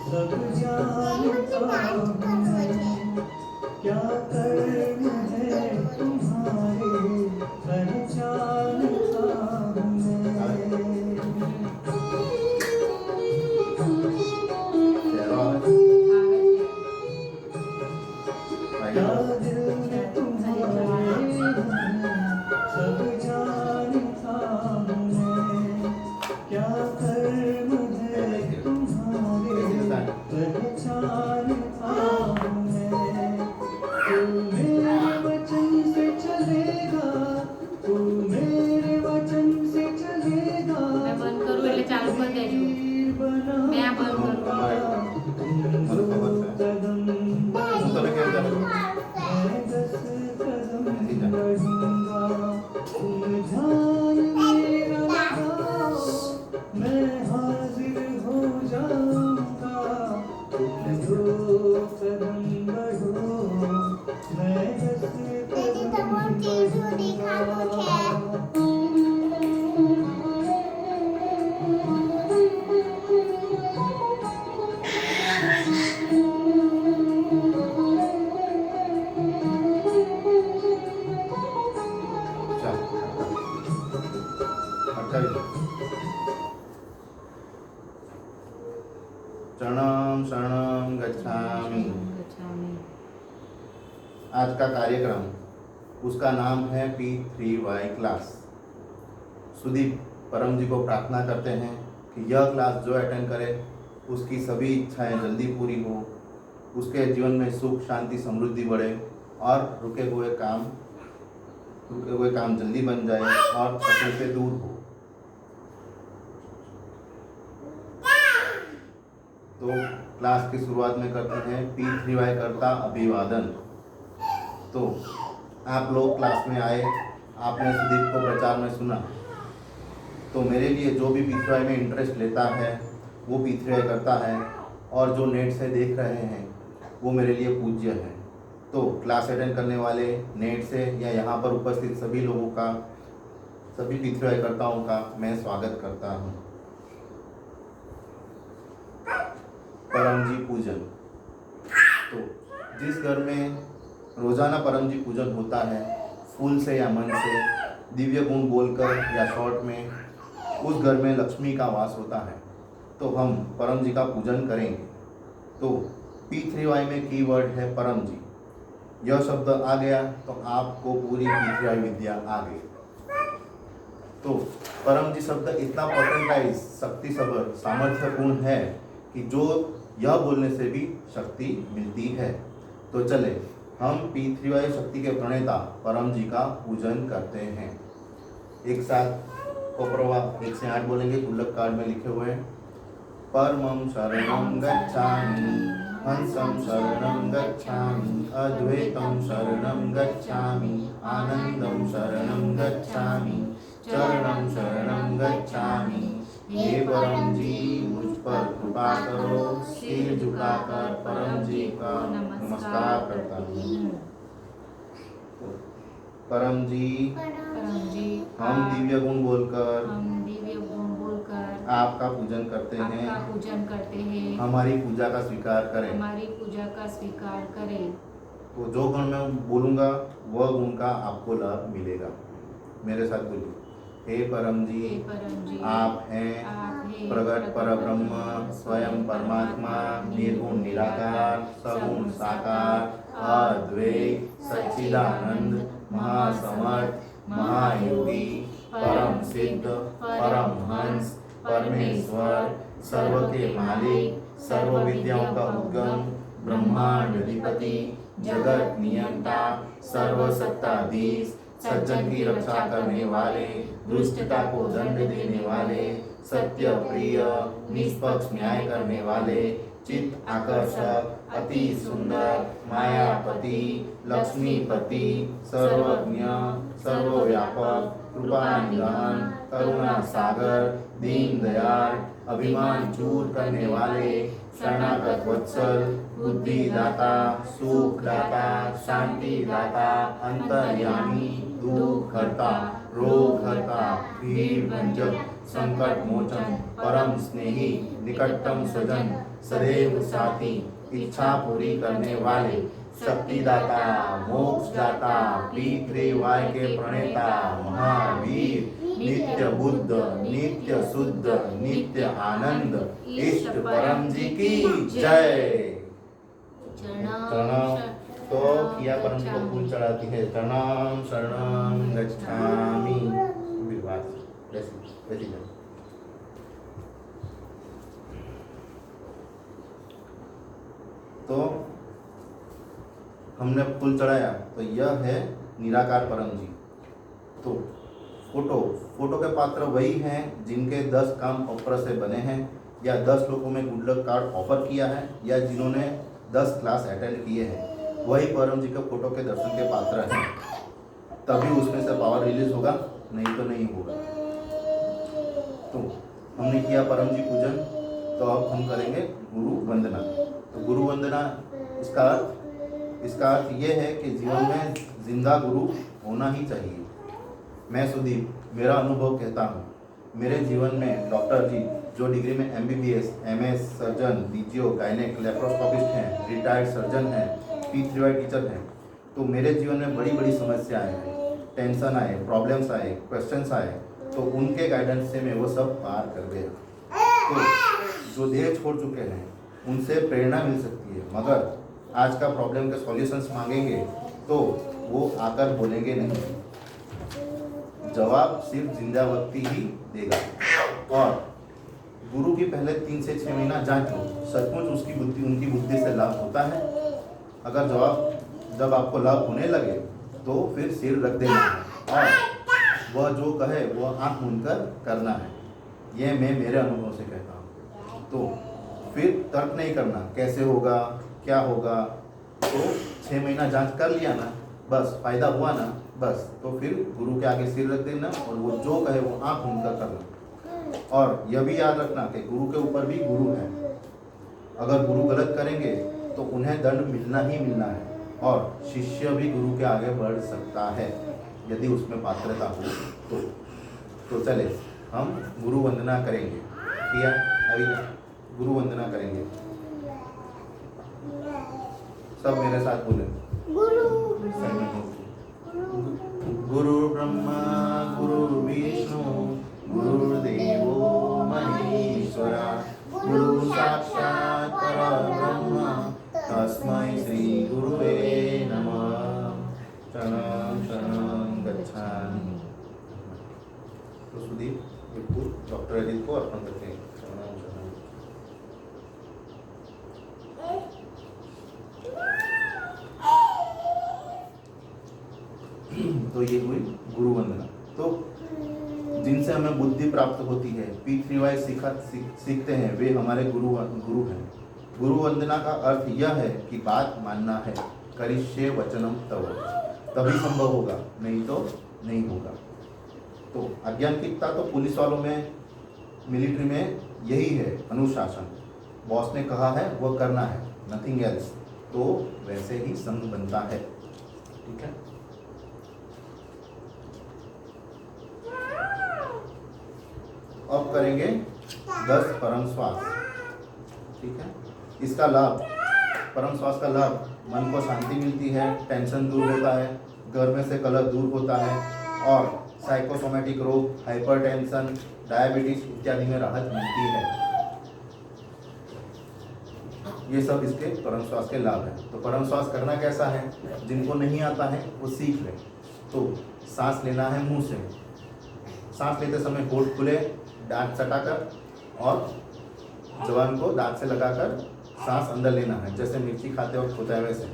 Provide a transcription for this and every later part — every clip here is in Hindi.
सब जानता हूँ मैं, क्या कर्म है तुम्हारे, पहचानता हूँ मैं। क्या दिल में तुम्हारे सब जानता हूँ मैं, क्या कर्म है तुम्हारे, पहचानता हूँ मैं। तू मेरे वचन से चलेगा, तू मेरे वचन से चलेगा, मैं बंद करूँ એટલે ચાલુ કરી દેજો. मैं આ बंद करूँ. कदम मैं 10 कदम बढ़ूंगा, तुम ध्यान मेरा लगाओ, मैं हाजिर हो जाऊंगा। तुम 2 कदम बढ़ो, मैं 10 कदम बढ़ूंगा। शरणं शरणं गच्छामि। आज का कार्यक्रम उसका नाम है P3Y क्लास। सुदीप परम जी को प्रार्थना करते हैं कि यह क्लास जो अटेंड करे उसकी सभी इच्छाएं जल्दी पूरी हो, उसके जीवन में सुख शांति समृद्धि बढ़े और रुके हुए काम जल्दी बन जाए और तकलीफें दूर हो। तो क्लास की शुरुआत में करते हैं P3Y करता अभिवादन। तो आप लोग क्लास में आए, आपने सुदीप को प्रचार में सुना, तो मेरे लिए जो भी P3Y में इंटरेस्ट लेता है वो P3Y करता है, और जो नेट से देख रहे हैं वो मेरे लिए पूज्य है। तो क्लास अटेंड करने वाले नेट से या यहाँ पर उपस्थित सभी लोगों का, सभी P3Y करताओं का मैं स्वागत करता हूँ। परम जी पूजन। तो जिस घर में रोजाना परम जी पूजन होता है, फूल से या मन से, दिव्य गुण बोलकर या शॉर्ट में, उस घर में लक्ष्मी का वास होता है। तो हम परम जी का पूजन करेंगे। तो P3Y में कीवर्ड है परम जी। यह शब्द आ गया तो आपको पूरी P3Y विद्या आ गई। तो परम जी शब्द इतना पोटेंटाइज, शक्ति सबर, सामर्थ्यपूर्ण है कि जो यह बोलने से भी शक्ति मिलती है। तो चले हम P3Y शक्ति के प्रणेता परम जी का पूजन करते हैं। एक साथ कोपरवा 1 से 8 बोलेंगे, गुल्लक कार्ड में लिखे हुए हैं। परमं शरणं गच्छामि, हंसं शरणं गच्छामि, अद्वैतं शरणं गच्छामि, आनंदं शरणं गच्छामि, चरणं शरणं गच्छामि। हे परम जी मुझ पर कृपा करो। सिर झुकाकर परम जी का नमस्कार करता हूँ। परम जी हम दिव्य गुण बोलकर आपका पूजन करते हैं। हमारी पूजा का स्वीकार करें। तो जो गुण मैं बोलूँगा वह गुण का आपको लाभ मिलेगा। मेरे साथ बोलिए। हे परम जी, आप हैं प्रगट परब्रह्म, स्वयं परमात्मा, निर्गुण निराकार, सगुण साकार, अद्वैत सच्चिदानंद, महासमर्थ, महायोगी, परम सिद्ध, परमहंस, परमेश्वर, सर्व के मालिक, सर्व विद्याओं का उद्गम, ब्रह्मांड अधिपति, जगत नियंता, सर्वसत्ताधीश, सज्जन की रक्षा करने वाले, दुष्टता को दंड देने वाले, सत्य प्रिय, निष्पक्ष न्याय करने वाले, चित्त आकर्षक, अति सुंदर, मायापति, लक्ष्मीपति, सर्वज्ञ, सर्वव्यापक, कृपा निधान, करुणा सागर, दीन दयाल, अभिमान दूर करने वाले, शरणागत वत्सल, बुद्धि दाता, सुख दाता, शांति दाता, अंतर्यामी, दुख हरता, रोग हरता, भीड़ भंजक, संकट मोचन परम स्नेही निकटतम स्वजन सदैव साथी इच्छा पूरी करने वाले शक्तिदाता मोक्षदाता पितृवाय के प्रणेता महावीर नित्य बुद्ध नित्य शुद्ध नित्य आनंद इष्ट परम जी की जय। प्रणाम। तो किया परम जी को फूल चढ़ाती है। प्रणाम शरणम गच्छामि। वैसी तो हमने फूल चढ़ाया तो यह है निराकार परम जी। तो फोटो के पात्र वही हैं जिनके 10 काम ऑफर से बने हैं या 10 लोगों में गुड लक कार्ड ऑफर किया है या जिन्होंने 10 क्लास अटेंड किए हैं, वही परम जी के फोटो के दर्शन के पात्र हैं। तभी उसमें से पावर रिलीज होगा, नहीं तो नहीं होगा। तो हमने किया परम जी पूजन, तो अब हम करेंगे गुरु वंदना। तो गुरु वंदना इसका अर्थ ये है कि जीवन में जिंदा गुरु होना ही चाहिए। मैं सुदीप मेरा अनुभव कहता हूँ, मेरे जीवन में डॉक्टर जी जो डिग्री में MBBS, MS, surgeon, DGO, gynaec, laparoscopist हैं, रिटायर्ड सर्जन हैं, P3Y टीचर हैं, तो मेरे जीवन में बड़ी बड़ी समस्याएं हैं, टेंशन आए, प्रॉब्लम्स आए, क्वेश्चंस आए, तो उनके गाइडेंस से मैं वो सब पार कर गया। तो जो देह छोड़ चुके हैं उनसे प्रेरणा मिल सकती है, मगर आज का प्रॉब्लम के सॉल्यूशंस मांगेंगे तो वो आकर बोलेंगे नहीं, जवाब सिर्फ जिंदा व्यक्ति ही देगा। और गुरु की पहले 3 से 6 महीना जांच लो, सचमुच उनकी बुद्धि से लाभ होता है। अगर जब आपको लाभ होने लगे तो फिर सिर रख देना है और वह जो कहे वह आंख मूंदकर करना है। यह मैं मेरे अनुभव से कहता हूँ। तो फिर तर्क नहीं करना, कैसे होगा, क्या होगा। तो 6 महीना जांच कर लिया ना, बस फायदा हुआ ना, बस तो फिर गुरु के आगे सिर रख देना और वो जो कहे वो आंख मूंदकर करना। और यह भी याद रखना कि गुरु के ऊपर भी गुरु है। अगर गुरु गलत करेंगे तो उन्हें दंड मिलना ही मिलना है, और शिष्य भी गुरु के आगे बढ़ सकता है यदि उसमें पात्रता हो तो चले हम गुरु वंदना करेंगे। किया अभी गुरु वंदना करेंगे, सब मेरे साथ बोले। गुरु ब्रह्मा गुरु विष्णु गुरुदेवो महेश्वरा गुरु साक्षात् परब्रह्म तस्मै श्री गुरुवे नमः। शरणं शरणं गच्छामि। तो सुदीप बिल्कुल डॉक्टर अजीत को अर्पण करते हैं। शरणं शरणं। तो ये हुई गुरु वंदना। तो जिनसे हमें बुद्धि प्राप्त होती है, P3Y सीखते हैं, वे हमारे गुरु हैं। गुरु वंदना का अर्थ यह है कि बात मानना है। करिष्ये वचनम तव, तभी संभव होगा, नहीं तो नहीं होगा। तो आज्ञानिकता तो पुलिस वालों में, मिलिट्री में यही है, अनुशासन। बॉस ने कहा है वो करना है, नथिंग एल्स। तो वैसे ही संघ बनता है। ठीक है। अब करेंगे 10 परम श्वास। ठीक है। इसका लाभ, परम श्वास का लाभ, मन को शांति मिलती है, टेंशन दूर होता है, घर में से कलह दूर होता है, और साइकोसोमेटिक रोग, हाइपरटेंशन, डायबिटीज इत्यादि में राहत मिलती है। ये सब इसके परम श्वास के लाभ हैं। तो परम श्वास करना कैसा है, जिनको नहीं आता है वो सीख ले। तो सांस लेना है मुंह से, सांस लेते समय होठ खुले, दांत सटाकर, और जबान को दांत से लगाकर सांस अंदर लेना है, जैसे मिर्ची खाते वक्त होता है वैसे।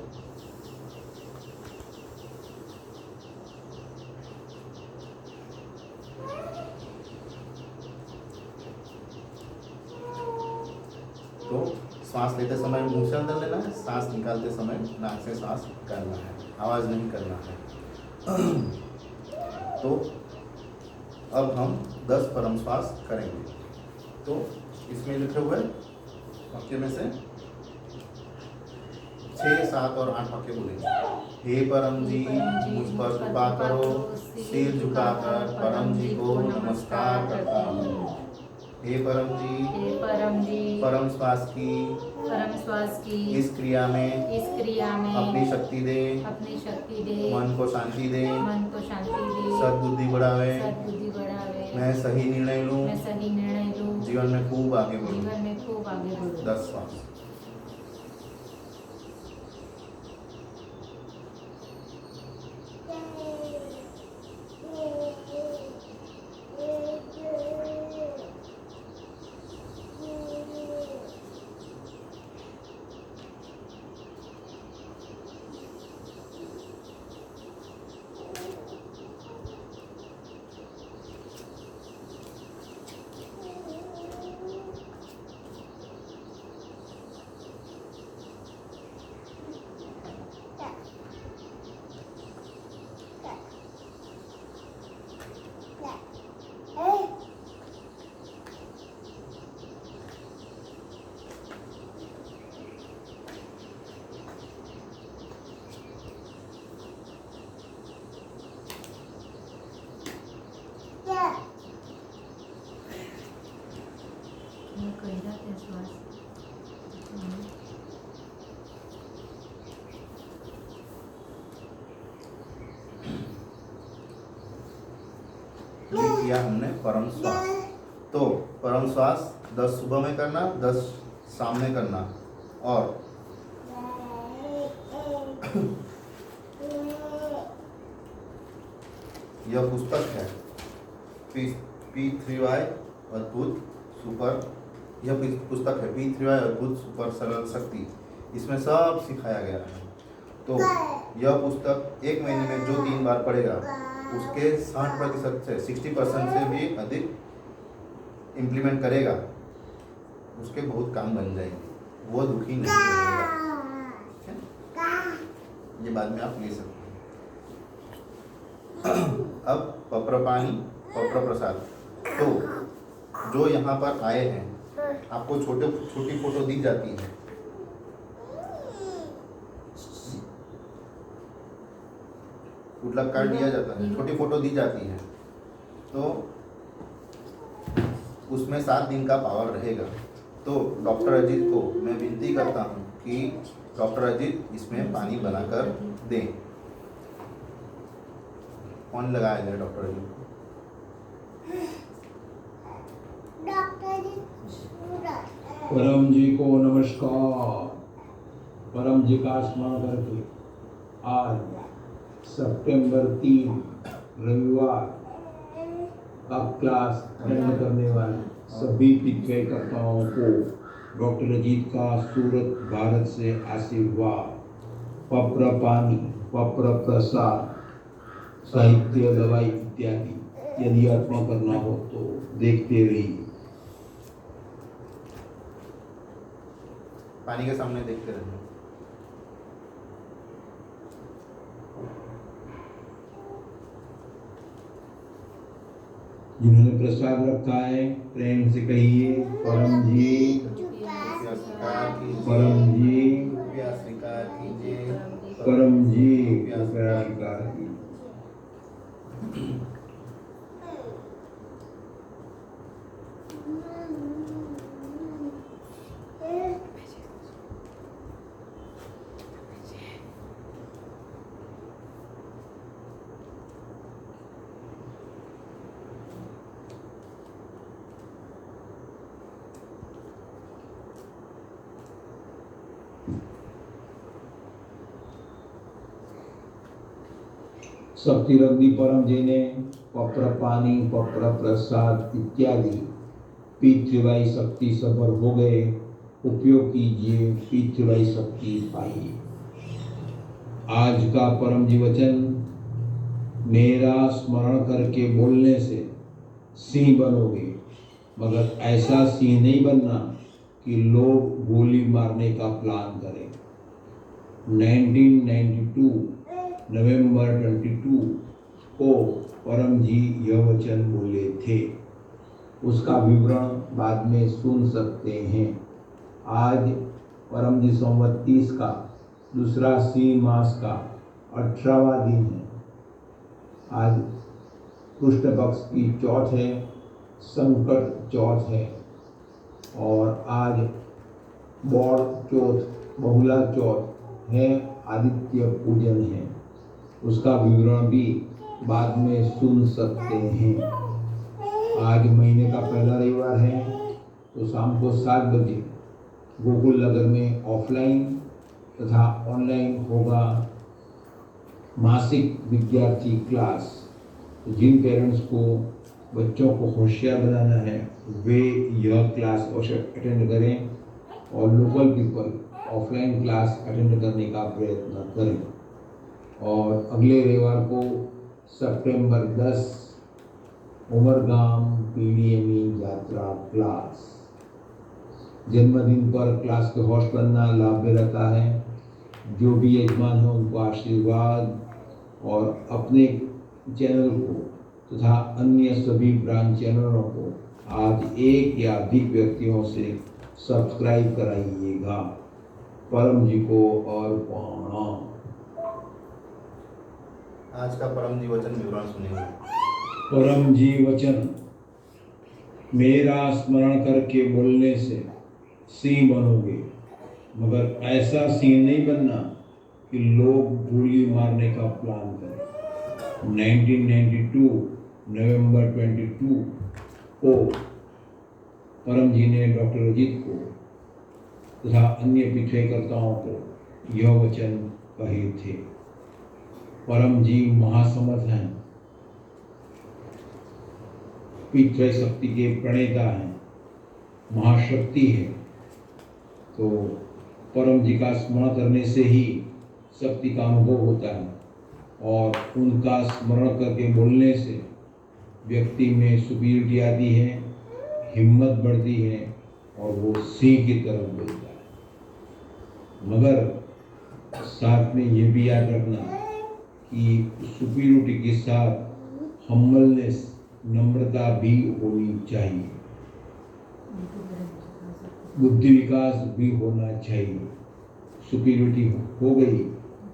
तो सांस लेते समय मुंह से अंदर लेना है, सांस निकालते समय नाक से सांस निकालना है, आवाज नहीं करना है। तो अब हम 10 परम श्वास करेंगे। तो इसमें लिखे हुए वाक्य में से 6, 7 और 8 वाक्य बोलेंगे। हे परम जी, मुझ पर कृपा करो, सिर झुकाकर परम जी को नमस्कार करता हूँ। हे परम जी, परम श्वास की इस क्रिया में अपनी शक्ति दे, मन को शांति दे, सद्बुद्धि बढ़ावे, मैं सही निर्णय लूं, जीवन में खूब आगे बढ़ूं। 10 श्वास। ये किया हमने परम श्वास। तो परम श्वास 10 सुबह में करना, 10 शाम में करना। और यह पुस्तक है P3Y अद्भुत सुपर, यह पुस्तक है P3Y अद्भुत सुपर सरल शक्ति। इसमें सब सिखाया गया है। तो यह पुस्तक 1 महीने में जो 3 बार पढ़ेगा उसके 60% से 60% से भी अधिक इम्प्लीमेंट करेगा, उसके बहुत काम बन जाएंगे, वो दुखी नहीं रहेगा। ये बाद में आप ले सकते हैं। अब पप्र पानी पप्र प्रसाद। तो जो यहाँ पर आए हैं आपको छोटी फोटो दी जाती है, गुडलक कार्ड दिया जाता है, छोटी फोटो दी जाती है। तो उसमें 7 दिन का पावर रहेगा। तो डॉक्टर अजीत को मैं विनती करता हूँ कि डॉक्टर अजीत इसमें पानी बनाकर दें। कौन लगाया जाए डॉक्टर अजीत को? परम जी को नमस्कार। परम जी का स्मरण करके आज सितंबर 3 रविवार का क्लास अटेंड करने वाले सभी पितृकर्ताओं को डॉक्टर अजीत का सूरत भारत से आशीर्वाद। पप्र पानी, पप्र प्रसाद, साहित्य, दवाई इत्यादि यदि अर्पण करना हो तो देखते रहिए। पानी के सामने देखते रहना। जिन्होंने प्रसाद रखा है प्रेम से कहिए परम जी, परम जी, स्वीकार कीजिए, परम जी स्वीकार कीजिए। शक्ति रग्नि परम जी ने पप्र पानी, पप्र प्रसाद इत्यादि पितृवाई शक्ति सफर हो गए, उपयोग कीजिए, पितृवाई शक्ति पाइए। आज का परम जी वचन, मेरा स्मरण करके बोलने से सिंह बनोगे, मगर ऐसा सिंह नहीं बनना कि लोग गोली मारने का प्लान करें। 1992 नवंबर 22 को परम जी यह वचन बोले थे। उसका विवरण बाद में सुन सकते हैं। आज परम जी संवत 30 का दूसरा सी मास का 18वां दिन है। आज कृष्ण पक्ष की चौथ है, संकट चौथ है और आज बौड़ चौथ, बहुला चौथ है, आदित्य पूजन है। उसका विवरण भी बाद में सुन सकते हैं। आज महीने का पहला रविवार है, तो शाम को 7 बजे गोकुल नगर में ऑफलाइन तथा ऑनलाइन होगा मासिक विद्यार्थी क्लास। जिन पेरेंट्स को बच्चों को होशियार बनाना है वे यह क्लास अवश्य अटेंड करें और local people offline class attend करने का प्रयत्न करें। और अगले रविवार को सितंबर 10 उमरगाम पीडीएमई यात्रा क्लास। जन्मदिन पर क्लास के होस्ट बनना लाभ में रहता है। जो भी यजमान है उनको आशीर्वाद और अपने चैनल को तथा अन्य सभी ब्रांच चैनलों को आज एक या अधिक व्यक्तियों से सब्सक्राइब कराइएगा। परम जी को और प्रणाम। आज का परम जी वचन विवरण सुनेंगे। परम जी वचन, मेरा स्मरण करके बोलने से सिंह बनोगे, मगर ऐसा सिंह नहीं बनना कि लोग गोली मारने का प्लान करें। 1992 नवंबर 22 को परम जी ने डॉक्टर अजीत को तथा अन्य पिछड़ेकर्ताओं को यह वचन कहे थे। परम जी महासमर्थ हैं, पितृ शक्ति के प्रणेता हैं, महाशक्ति है। तो परम जी का स्मरण करने से ही शक्ति का अनुभव होता है और उनका स्मरण करके बोलने से व्यक्ति में सुपीरियरिटी आती है, हिम्मत बढ़ती है और वो सिंह की तरफ बोलता है। मगर साथ में ये भी याद रखना कि सुपीरियरिटी के साथ हम्बलनेस, नम्रता भी होनी चाहिए, बुद्धि विकास भी होना चाहिए। सुपीरियरिटी हो गई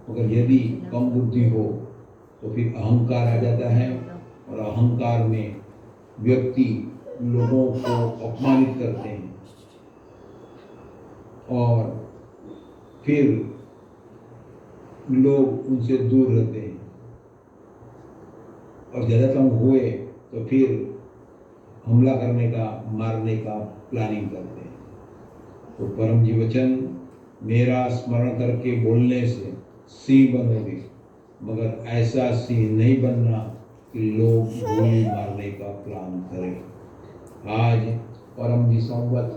मगर यदि कम बुद्धि हो तो फिर अहंकार आ जाता है और अहंकार में व्यक्ति लोगों को अपमानित करते हैं और फिर लोग उनसे दूर रहते हैं और ज़्यादातर हुए तो फिर हमला करने का, मारने का प्लानिंग करते हैं। तो परम जी वचन, मेरा स्मरण करके बोलने से सिंह बनोगे, मगर ऐसा सिंह नहीं बनना कि लोग गोली मारने का प्लान करें। आज परम जी संवत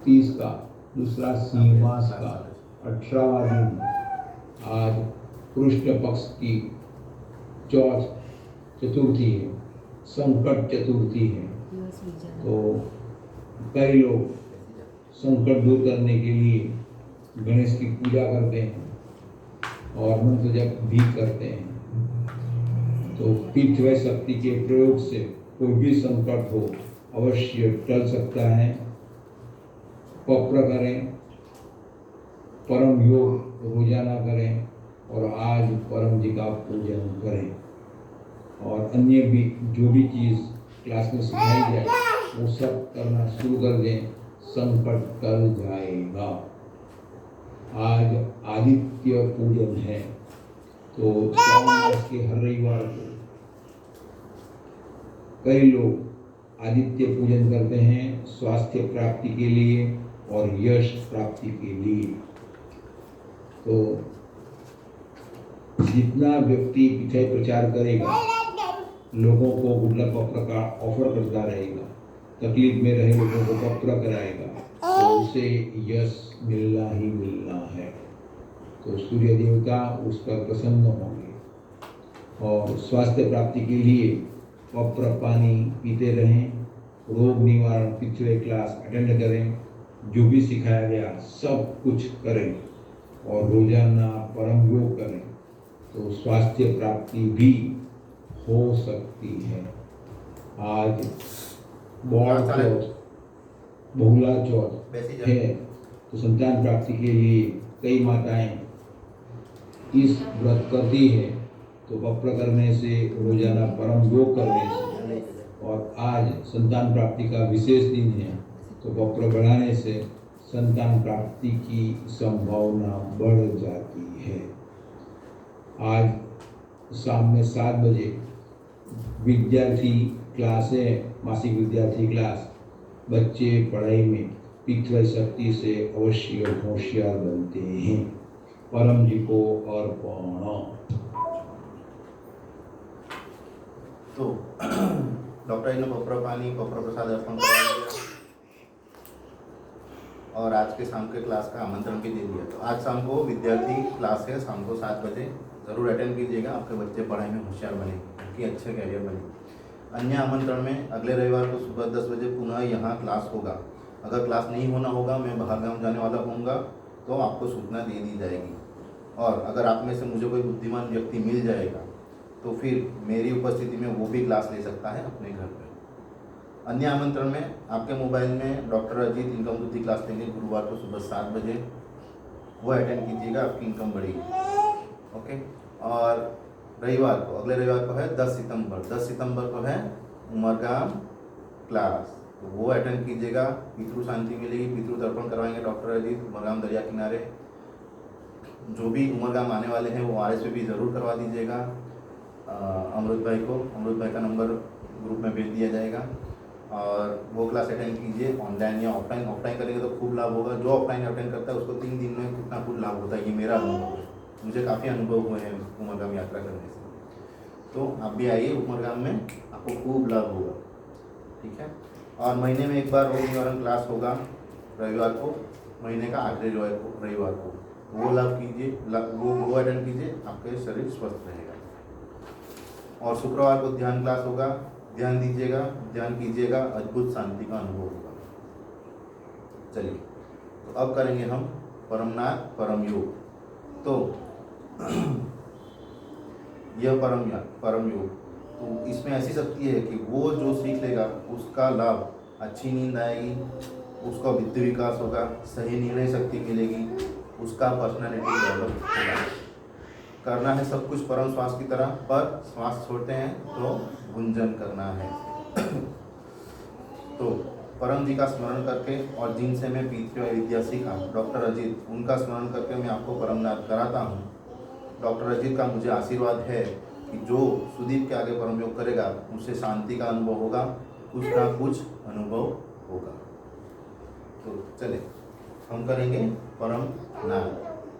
30 का दूसरा सिंह मास का 18वां दिन, आज कृष्ण पक्ष की चौथ चतुर्थी है, संकट चतुर्थी है। तो कई लोग संकट दूर करने के लिए गणेश की पूजा करते हैं और मंत्र जप भी करते हैं। तो पितृ शक्ति के प्रयोग से कोई भी संकट हो अवश्य टल सकता है। पप्र करें, परम योग रोजाना करें और आज परम जी का पूजन करें और अन्य भी जो भी चीज़ क्लास में सिखाई जाए वो सब करना शुरू कर दें, संकट टल जाएगा। आज आदित्य पूजन है, तो श्रावण मास के हर रविवार को कई लोग आदित्य पूजन करते हैं स्वास्थ्य प्राप्ति के लिए और यश प्राप्ति के लिए। तो जितना व्यक्ति पीछे प्रचार करेगा, लोगों को गुडलक पत्र का ऑफर करता रहेगा, तकलीफ में रहे लोगों को पत्र कराएगा, तो उसे यश मिलना ही मिलना है। तो सूर्य देवता उस पर प्रसन्न होंगे और स्वास्थ्य प्राप्ति के लिए पत्र पानी पीते रहें, रोग निवारण पिछले क्लास अटेंड करें, जो भी सिखाया गया सब कुछ करें और रोजाना परम योग करें, तो स्वास्थ्य प्राप्ति भी हो सकती है। आज बौड़ चौथ, बहुला चौथ है, तो संतान प्राप्ति के लिए कई माताएं इस व्रत करती है तो वक्र करने से, रोजाना परम योग करने से, और आज संतान प्राप्ति का विशेष दिन है तो वक्र बढ़ाने से संतान प्राप्ति की संभावना बढ़ जाती है। आज शाम में 7 बजे विद्यार्थी क्लास है, मासिक विद्यार्थी क्लास। बच्चे पढ़ाई में पितृ शक्ति से अवश्य होशियार बनते हैं। परम जी को अर्पण। तो डॉक्टर जी ने पप्र पानी पप्र प्रसाद अर्पण करा दिया और आज के शाम के क्लास का आमंत्रण भी दे दिया। तो आज शाम को विद्यार्थी क्लास है, शाम को 7 बजे ज़रूर अटेंड कीजिएगा। आपके बच्चे पढ़ाई में होशियार बनेंगे, उनकी अच्छे कैरियर बनेंगे। अन्य आमंत्रण में अगले रविवार को सुबह 10 बजे पुनः यहाँ क्लास होगा। अगर क्लास नहीं होना होगा, मैं बाहर गाँव जाने वाला होऊंगा तो आपको सूचना दे दी जाएगी। और अगर आप में से मुझे कोई बुद्धिमान व्यक्ति मिल जाएगा तो फिर मेरी उपस्थिति में वो भी क्लास ले सकता है अपने घर पर। अन्य आमंत्रण में आपके मोबाइल में डॉक्टर अजीत इनकम बुद्धि क्लास लेंगे गुरुवार को सुबह 7 बजे, वो अटेंड कीजिएगा, आपकी इनकम बढ़ेगी। ओके। और रविवार को, अगले रविवार को है 10 सितंबर को है उमरगाम क्लास, तो वो अटेंड कीजिएगा। पितृ शांति मिलेगी, पितृ तर्पण करवाएंगे डॉक्टर अजीत उमरगाम दरिया किनारे। जो भी उमरगाम आने वाले हैं वो RS पे भी ज़रूर करवा दीजिएगा। अमृत भाई को, अमृत भाई का नंबर ग्रुप में भेज दिया जाएगा और वो क्लास अटेंड कीजिए, ऑनलाइन या ऑफलाइन। ऑफलाइन करेंगे तो खूब लाभ होगा। जो ऑफलाइन अटेंड करता है उसको 3 दिन में कितना कुछ लाभ होता है, ये मेरा अनुभव है। मुझे काफ़ी अनुभव हुए हैं उमरगाम यात्रा करने से। तो आप भी आइए उमरगाम में, आपको खूब लाभ होगा। ठीक है। और महीने में एक बार रोग निवारण क्लास होगा रविवार को, महीने का आखिरी रविवार को। वो लाभ कीजिए, वो अटेंड कीजिए, आपके शरीर स्वस्थ रहेगा। और शुक्रवार को ध्यान क्लास होगा, ध्यान दीजिएगा, ध्यान कीजिएगा, अद्भुत शांति का अनुभव होगा। चलिए, तो अब करेंगे हम परमनाथ परम योग। तो यह परम योग, तो इसमें ऐसी शक्ति है कि वो जो सीख लेगा उसका लाभ, अच्छी नींद आएगी, उसका बुद्धि विकास होगा, सही निर्णय शक्ति मिलेगी, उसका पर्सनालिटी डेवलप होगा। करना है सब कुछ परम श्वास की तरह, पर श्वास छोड़ते हैं तो गुंजन करना है। तो परम जी का स्मरण करके, और जिनसे मैं पितृ विद्या सीखा डॉक्टर अजीत, उनका स्मरण करके मैं आपको परमनाथ कराता हूँ। डॉक्टर अजीत का मुझे आशीर्वाद है कि जो सुदीप के आगे परम योग करेगा उसे शांति का अनुभव होगा, कुछ ना कुछ अनुभव होगा। तो चले हम करेंगे परम नाम।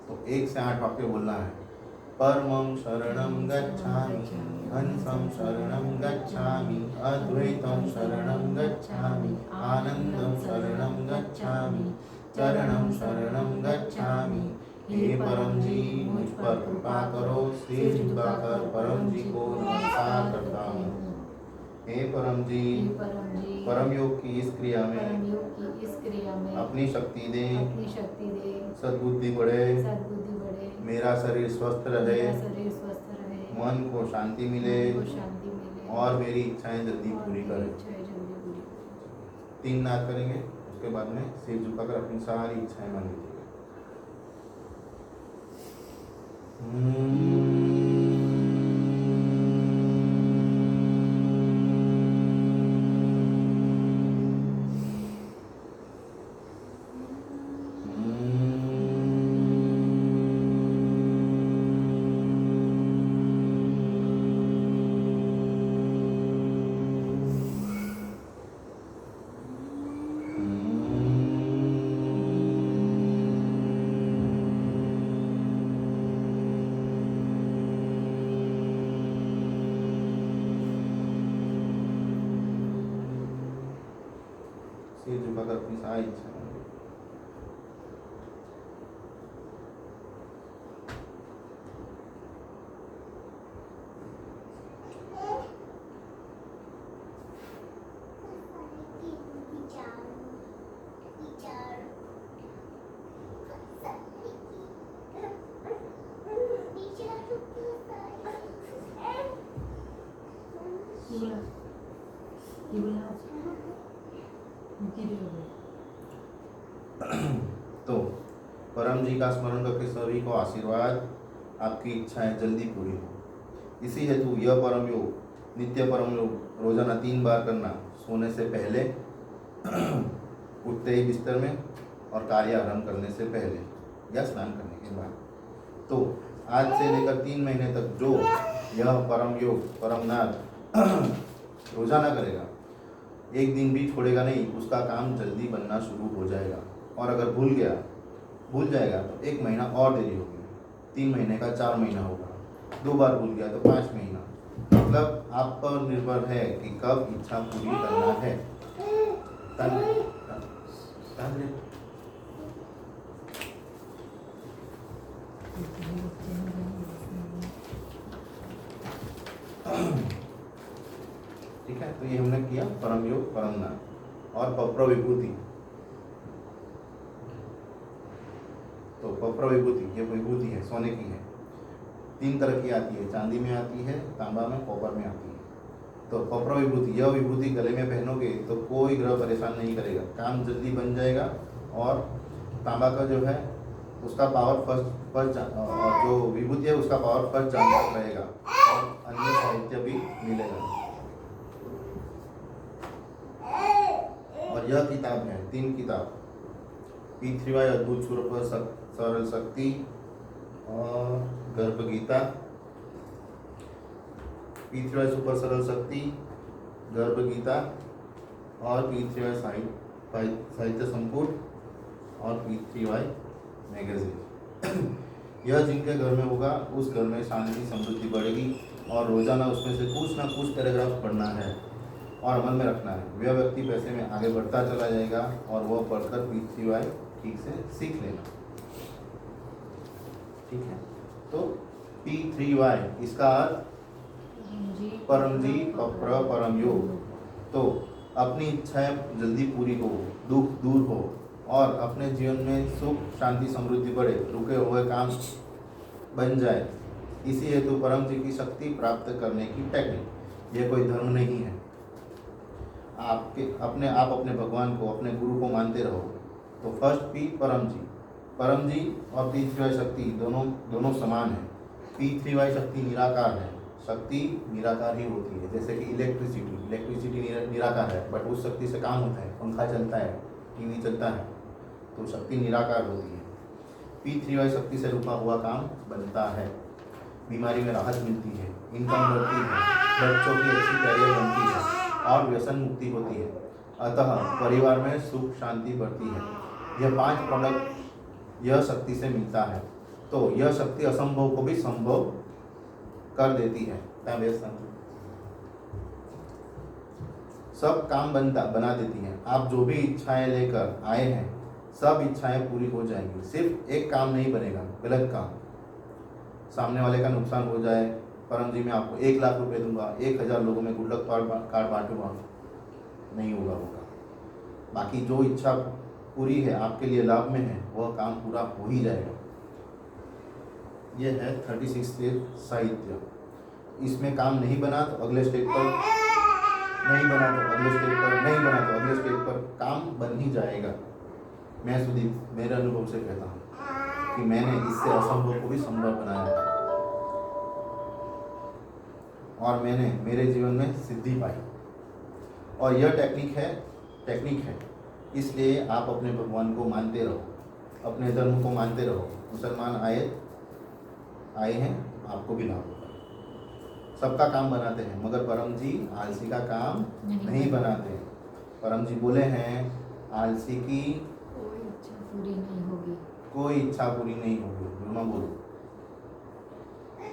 तो 1 से 8 वाक्य बोलना है। परमं शरणं गच्छामि, हंसं शरणं गच्छामि, अद्वैतं शरणं गच्छामि, आनंदं शरणं गच्छामि, चरणं शरणं गच्छामि। हे परम जी, मुझ पर कृपा करो। सिर झुकाकर परम जी को नमस्कार करता हूँ। हे परम जी, परम योग की इस क्रिया में अपनी शक्ति दे, सद्बुद्धि बढ़े, मेरा शरीर स्वस्थ रहे, मन को शांति मिले और मेरी इच्छाएं जल्दी पूरी करे। 3 नाद करेंगे, उसके बाद में सिर झुकाकर अपनी सारी इच्छाएं मान लीजिएगा। सिर झुकाकर अपनी सारी इच्छा परम जी का स्मरण करके सभी को आशीर्वाद, आपकी इच्छाएं जल्दी पूरी हो। इसी हेतु यह परम योग, नित्य परम योग रोजाना 3 बार करना, सोने से पहले, उठते ही बिस्तर में और कार्य आरंभ करने से पहले या स्नान करने के बाद। तो आज से लेकर 3 महीने तक जो यह परम योग, परम नाद रोजाना करेगा, एक दिन भी छोड़ेगा नहीं, उसका काम जल्दी बनना शुरू हो जाएगा। और अगर भूल जाएगा तो 1 महीना और देरी होगी, 3 महीने का 4 महीना होगा, 2 बार भूल गया तो 5 महीना। मतलब आप पर निर्भर है कि कब इच्छा पूरी करना है। ठीक है, तो ये हमने किया परम योग, परम नाद और पप्र विभूति। तो पप्र विभूति, ये विभूति है, सोने की है, 3 तरह की आती है, चांदी में आती है, तांबा में, कॉपर में आती है। तो पप्र विभूति, यह विभूति गले में पहनोगे तो कोई ग्रह परेशान नहीं करेगा, काम जल्दी बन जाएगा। और तांबा का जो है उसका पावर फर्स्ट और जो विभूति है उसका पावर फर्स्ट जानता रहेगा और अन्य साहित्य भी मिलेगा। और यह किताब है, 3 किताब, P3Y अद्भुत स्वरूप सरल शक्ति और गर्भ गीता, P3Y सुपर सरल शक्ति, गर्भ गीता और P3Y साहित्य संपुट और P3Y मैगजीन। यह जिनके घर में होगा उस घर में शांति समृद्धि बढ़ेगी और रोजाना उसमें से कुछ ना कुछ पैराग्राफ पढ़ना है और मन में रखना है। वह व्यक्ति पैसे में आगे बढ़ता चला जाएगा और वह पढ़कर P3Y ठीक से सीख लेना। ठीक है, तो P3Y इसका अर्थ परम जी, पप्र, परम योग। तो अपनी इच्छाएं जल्दी पूरी हो, दुख दूर हो और अपने जीवन में सुख शांति समृद्धि बढ़े, रुके हुए काम बन जाए। इसी हेतु परम जी की शक्ति प्राप्त करने की टेक्निक, यह कोई धर्म नहीं है। आप अपने भगवान को, अपने गुरु को मानते रहो। तो फर्स्ट P परम जी और P3Y शक्ति दोनों समान है। P3Y शक्ति निराकार है, शक्ति निराकार ही होती है। जैसे कि इलेक्ट्रिसिटी निराकार है, बट उस शक्ति से काम होता है, पंखा चलता है, टीवी चलता है, तो शक्ति निराकार होती है। P3Y शक्ति से रुका हुआ काम बनता है, बीमारी में राहत मिलती है, इनकम बढ़ती है, बच्चों की अच्छी कैरियर बनती है और व्यसन मुक्ति होती है। अतः परिवार में सुख शांति बढ़ती है। यह 5 प्रोडक्ट यह शक्ति से मिलता है। तो यह शक्ति असंभव को भी संभव कर देती है। सब काम बना देती है। आप जो भी इच्छाएं लेकर आए हैं, सब इच्छाएं पूरी हो जाएंगी। सिर्फ एक काम नहीं बनेगा, गलत काम, सामने वाले का नुकसान हो जाए। परम जी मैं आपको 1 लाख रुपए दूंगा, 1000 लोगों में गुड लक कार्ड बांटूंगा, नहीं होगा। बाकी जो इच्छा पूरी है, आपके लिए लाभ में है, वह काम पूरा हो ही जाएगा। यह है 36 स्टेज साहित्य। इसमें काम नहीं बना तो अगले स्टेज पर, नहीं बना तो अगले स्टेज पर, नहीं बना तो अगले स्टेज पर काम बन ही जाएगा। मैं सुदीप मेरे अनुभव से कहता हूँ कि मैंने इससे असंभव को भी संभव बनाया और मैंने मेरे जीवन में सिद्धि पाई। और यह टेक्निक है, इसलिए आप अपने भगवान को मानते रहो, अपने धर्म को मानते रहो। मुसलमान आए हैं, आपको भी लाभ होगा। सबका काम बनाते हैं, मगर परम जी आलसी का काम नहीं बनाते। परम जी बोले हैं आलसी की कोई इच्छा पूरी नहीं होगी। ब्रह्मा बोलो,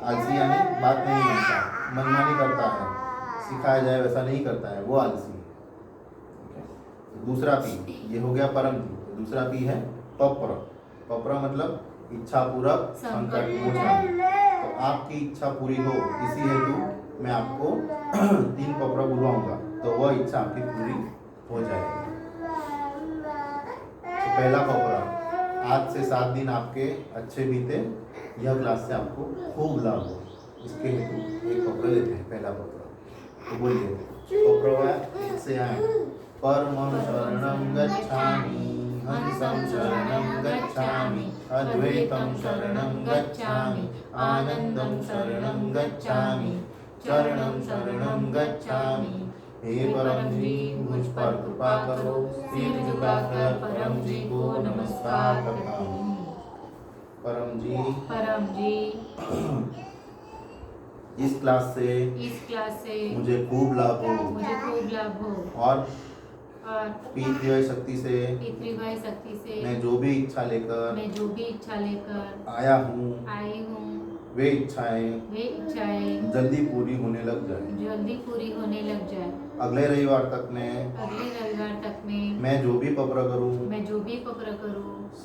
आलसी यानी बात नहीं मानता, मनमानी करता है, सिखाया जाए वैसा नहीं करता है, वो आलसी है। दूसरा P, ये हो गया परम जी। दूसरा P है पप्र मतलब इच्छा पूरक संकट मोचन। तो आपकी इच्छा पूरी हो, इसी हेतु मैं आपको 3 पप्र बुलवाऊंगा, तो वह इच्छा आपकी पूरी हो जाएगी। तो पहला पप्र, आज से 7 दिन आपके अच्छे बीते, यह क्लास से आपको खूब लाभ हो, इसके हेतु एक पप्र लेते हैं। पहला पप्र तो बोलिए, पप्र से आए, परमं शरणं गच्छामि, हंसं शरणं गच्छामि, अद्वैतं शरणं गच्छामि आनंदं शरणं गच्छामि चरणं शरणं गच्छामि। हे परम जी मुझ पर कृपा करो, सिर झुकाकर परम जी को नमस्कार करता हूँ। परम जी इस क्लास से मुझे खूब लाभ हो और पृथ्वी शक्ति से मैं जो भी इच्छा लेकर आया हूँ वे इच्छाएं जल्दी पूरी होने लग जाए। अगले रविवार तक में मैं जो भी पत्र करूँ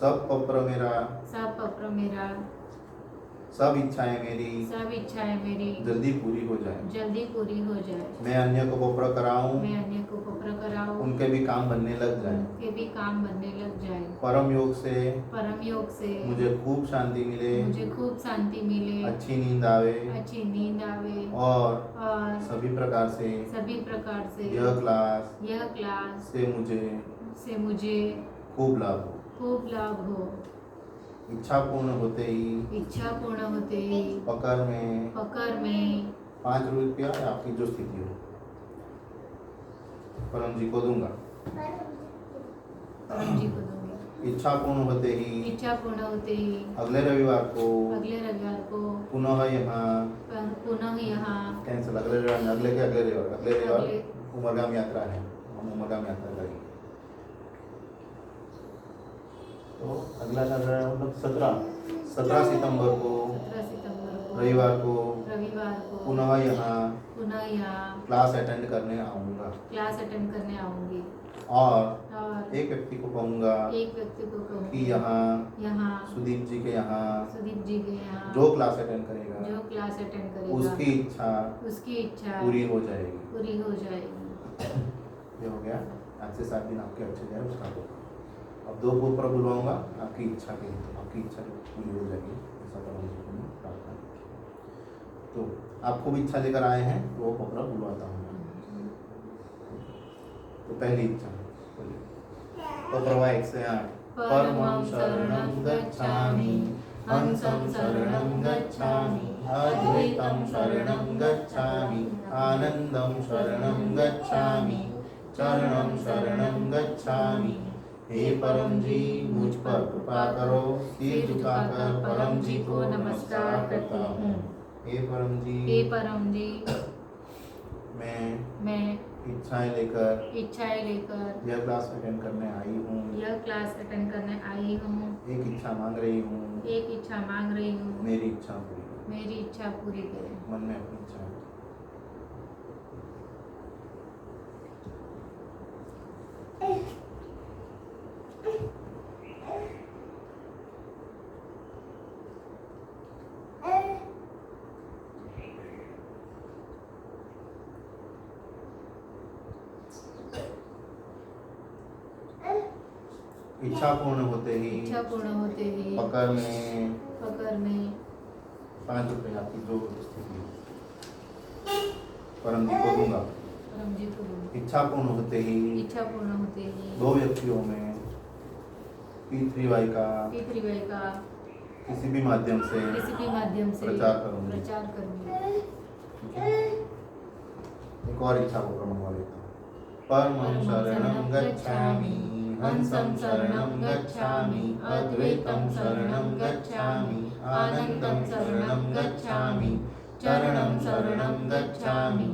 सब पत्र मेरा सब इच्छाएं मेरी जल्दी पूरी हो जाए। मैं अन्य को पत्र कराऊं उनके भी काम बनने लग जाए। परम योग से मुझे खूब शांति मिले, अच्छी नींद आवे और सभी प्रकार से यह क्लास से मुझे खूब लाभ हो। इच्छा पूर्ण होते ही पकड़ में 5 रुपया आपकी जो स्थिति हो परम जी को दूंगा। इच्छा पूर्ण होते ही अगले रविवार को पुनः यहाँ कैंसिल। अगले रविवार उमरगाम यात्रा है, हम उमरगाम यात्रा करेंगे। तो अगला मतलब 17 सितंबर को रविवार को पुनः यहाँ क्लास अटेंड करने आऊँगी और एक व्यक्ति को कहूँगा कि यहाँ सुदीप जी के यहाँ जो क्लास अटेंड करेगा उसकी इच्छा पूरी हो जाएगी। ये हो गया। आज से 7 दिन आपके अच्छे जाए उसका। अब 2 को ऊपर बुलवाऊंगा, आपकी इच्छा पूरी हो जाएगी। ऐसा परम जी को मैं प्रार्थना। तो आप खूब इच्छा लेकर आए हैं तो वो पकड़ा बुलवाता हूँ। तो पहली इच्छा पकड़वा 1 से 8। परमं शरणं गच्छामि हंसं शरणं गच्छामि अद्वैतं शरणं गच्छामि आनंदं शरणं गच्छामि चरणं शरणं गच्छामि। हे परम जी मुझ पर कृपा करो, सिर झुकाकर परम जी को नमस्कार करता हूँ। हे परम जी मैं इच्छाएं लेकर यह क्लास अटेंड करने आई हूँ। एक इच्छा मांग रही हूँ, मेरी इच्छा पूरी करें। मन में अपनी इच्छा इच्छा पूर्ण होते ही पकड़ में 5 रुपए आपकी जो स्थिति परम जी को दूंगा। इच्छा पूर्ण होते ही 2 व्यक्तियों में P3Y का किसी भी माध्यम से प्रचार करूंगी। एक और इच्छा को मंगवा लेता हूँ। परमं शरणं गच्छामि हंसं शरणं गच्छामि अद्वैतं शरणं गच्छामि आनंदं शरणं गच्छामि चरणं शरणं गच्छामि।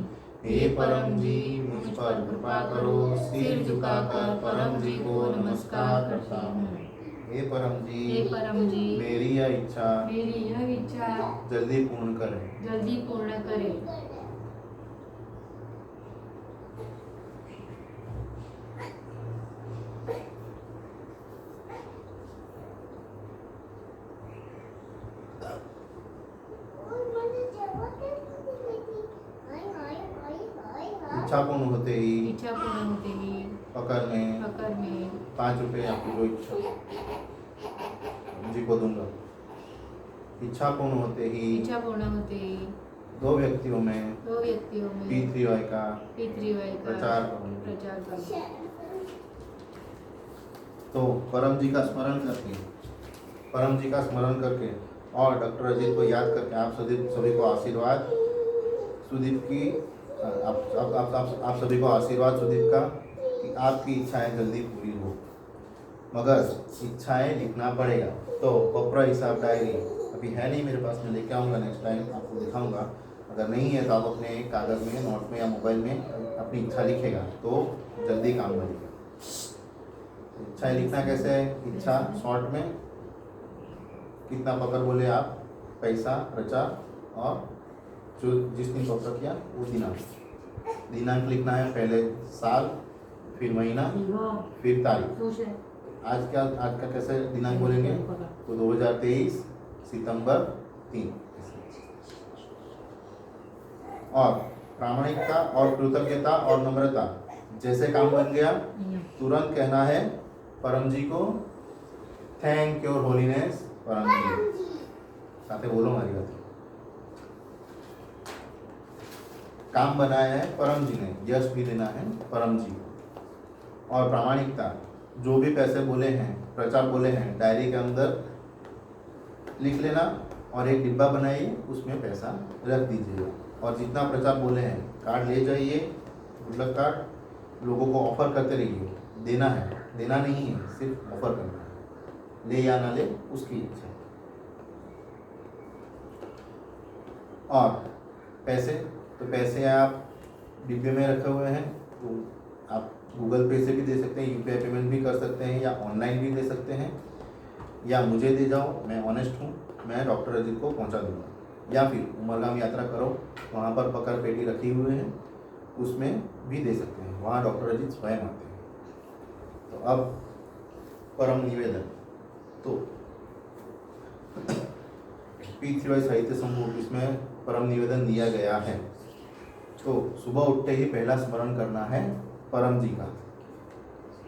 हे परम जी मुझ पर कृपा करो, सिर झुकाकर परम जी को नमस्कार करता हूँ। हे परम जी मेरी यह इच्छा जल्दी पूर्ण करें। इच्छा पूर्ण होते ही पकड़ में 5 रुपए आपकी जो इच्छा जी को दूंगा। इच्छा पूर्ण होते ही 2 व्यक्तियों में P3Y का प्रचार करूंगा। तो परम जी का स्मरण करके परम जी का स्मरण करके और डॉक्टर अजीत को याद करके आप सभी को आशीर्वाद सुदीप की आप सभी को आशीर्वाद सुदीप का कि आपकी इच्छाएं जल्दी पूरी हो, मगर इच्छाएं लिखना पड़ेगा। तो पप्रा हिसाब डायरी अभी है नहीं मेरे पास, मैं लेके आऊँगा, नेक्स्ट टाइम आपको दिखाऊंगा। अगर नहीं है तो आप अपने कागज़ में, नोट में या मोबाइल में अपनी इच्छा लिखेगा तो जल्दी काम बनेगा। इच्छाएं लिखना कैसे है? इच्छा शॉर्ट में कितना पकड़ बोले आप, पैसा, प्रचार और जो जिस दिन पकड़ किया वो दिनांक लिखना है। पहले साल, फिर महीना, फिर तारीख। आज का कैसे दिनांक बोलेंगे तो 2023 सितंबर 3। और प्रामाणिकता और कृतज्ञता और नम्रता, जैसे काम बन गया तुरंत कहना है परम जी को थैंक योर होलीनेस परम जी। साथे बोलो हमारी बात। काम बनाया है परम जी ने, यश भी देना है परम जी को। और प्रामाणिकता, जो भी पैसे बोले हैं, प्रचार बोले हैं, डायरी के अंदर लिख लेना और एक डिब्बा बनाइए, उसमें पैसा रख दीजिएगा। और जितना प्रचार बोले हैं कार्ड ले जाइए, गुल्लक कार्ड लोगों को ऑफर करते रहिए। देना है, देना नहीं है, सिर्फ ऑफर करना है, ले या ना ले उसकी इच्छा। और पैसे, तो पैसे आप डिब्बे में रखे हुए हैं, तो आप गूगल पे से भी दे सकते हैं, यूपीआई पेमेंट भी कर सकते हैं, या ऑनलाइन भी दे सकते हैं, या मुझे दे जाओ, मैं ऑनेस्ट हूँ, मैं डॉक्टर अजीत को पहुँचा दूँगा। या फिर उमरगाम यात्रा करो, वहाँ पर पकड़ पेटी रखी हुए हैं, उसमें भी दे सकते हैं, वहाँ डॉक्टर अजीत स्वयं आते हैं। तो अब परम निवेदन, तो P3Y साहित्य समूह, इसमें परम निवेदन दिया गया है। तो सुबह उठते ही पहला स्मरण करना है परम जी का,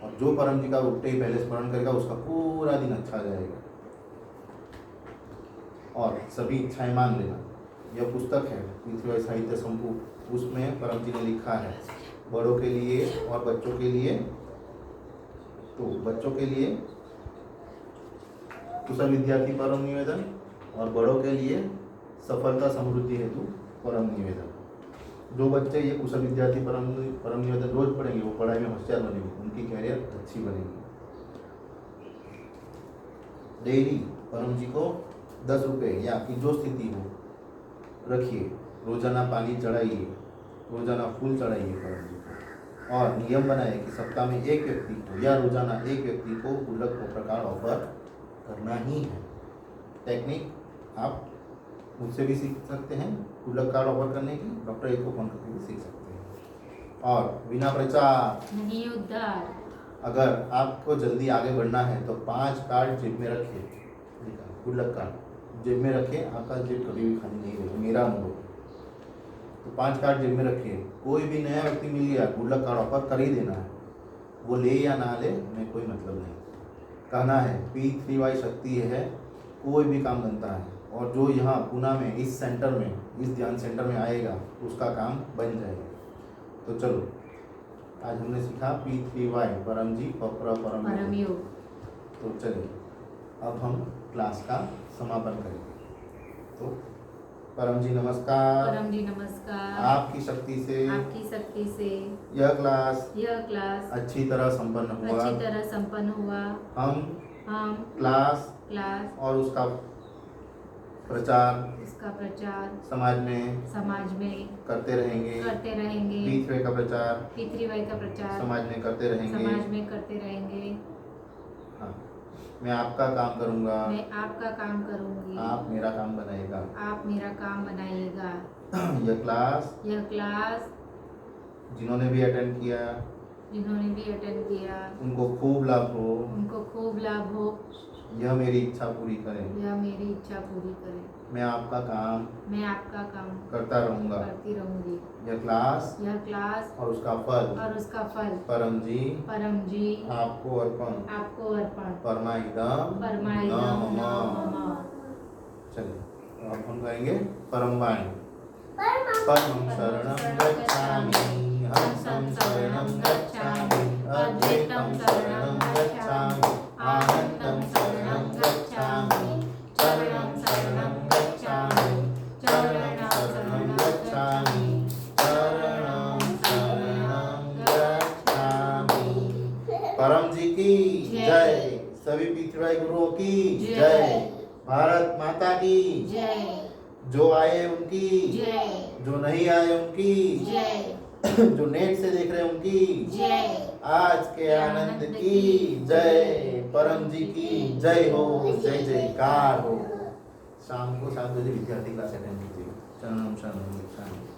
और जो परम जी का उठते ही पहले स्मरण करेगा उसका पूरा दिन अच्छा जाएगा। और सभी इच्छाएं मांग लेना। यह पुस्तक है P3Y साहित्य समूह, उसमें परम जी ने लिखा है बड़ों के लिए और बच्चों के लिए। तो बच्चों के लिए कुशल विद्यार्थी परम निवेदन, और बड़ों के लिए सफलता समृद्धि हेतु परम निवेदन। जो बच्चे ये कुशल विद्यार्थी परम निवेदन रोज पढ़ेंगे वो पढ़ाई में होशियार बनेंगे, उनकी कैरियर अच्छी बनेगी। डेली परम जी को 10 रुपये या आपकी जो स्थिति हो रखिए, रोजाना पानी चढ़ाइए, रोजाना फूल चढ़ाइए परम जी को। और नियम बनाए कि सप्ताह में एक व्यक्ति को या रोजाना एक व्यक्ति को गुल्लक को प्रकार ऑफर करना ही है। टेक्निक आप मुझसे भी सीख सकते हैं गुल्लक कार्ड ऑफर करने की, डॉक्टर एक को फोन करके भी सीख सकते हैं। और बिना प्रचार नहीं उद्धार। अगर आपको जल्दी आगे बढ़ना है तो 5 कार्ड जेब में रखिए, गुल्लक कार्ड जेब में रखिए, आपका जेब कभी भी खाली नहीं रहेगा, मेरा अनुभव। तो 5 कार्ड जेब में रखिए, कोई भी नया व्यक्ति मिल गया गुल्लक कार्ड ऑफर कर ही देना है, वो ले या ना ले हमें कोई मतलब नहीं। कहना है P3Y शक्ति है, कोई भी काम बनता है। और जो यहाँ पुणे में इस सेंटर में, इस ध्यान सेंटर में आएगा उसका काम बन जाएगा। तो चलो आज हमने सीखा P3Y परम जी परम योग। तो चलिए अब हम क्लास का समापन करेंगे। तो परम जी नमस्कार। परम जी नमस्कार। आपकी शक्ति से यह क्लास अच्छी तरह संपन्न हुआ। हम क्लास और उसका प्रचार समाज में करते रहेंगे। P3Y का प्रचार समाज में करते रहेंगे। हाँ, मैं आपका काम करूँगा, आप मेरा काम बनाइएगा। यह क्लास जिन्होंने भी अटेंड किया उनको खूब लाभ हो। यह मेरी इच्छा पूरी करें। मैं आपका काम करता रहूँगा। यह क्लास और उसका फल परम जी आपको अर्पण। परमाइदम नमः। चलिए अब हम गाएंगे परम वाणी। परमं शरणं गच्छामि, हंसं शरणं गच्छामि, अद्वैतं शरणं गच्छामि, आनन्दं शरणं गच्छामि, की जय। जय। सभी पृथ्वी गुरुओं की जय। जय। भारत माता की जय जो आए उनकी जय जो नहीं आए उनकी जय जो नेट से देख रहे हैं उनकी जय। आज के आनंद की जय। परम जी की जय हो, जय जयकार हो। शाम को 7 बजे विद्यार्थी क्लास अटेंड कीजिए। शरणम शरणम शरणम।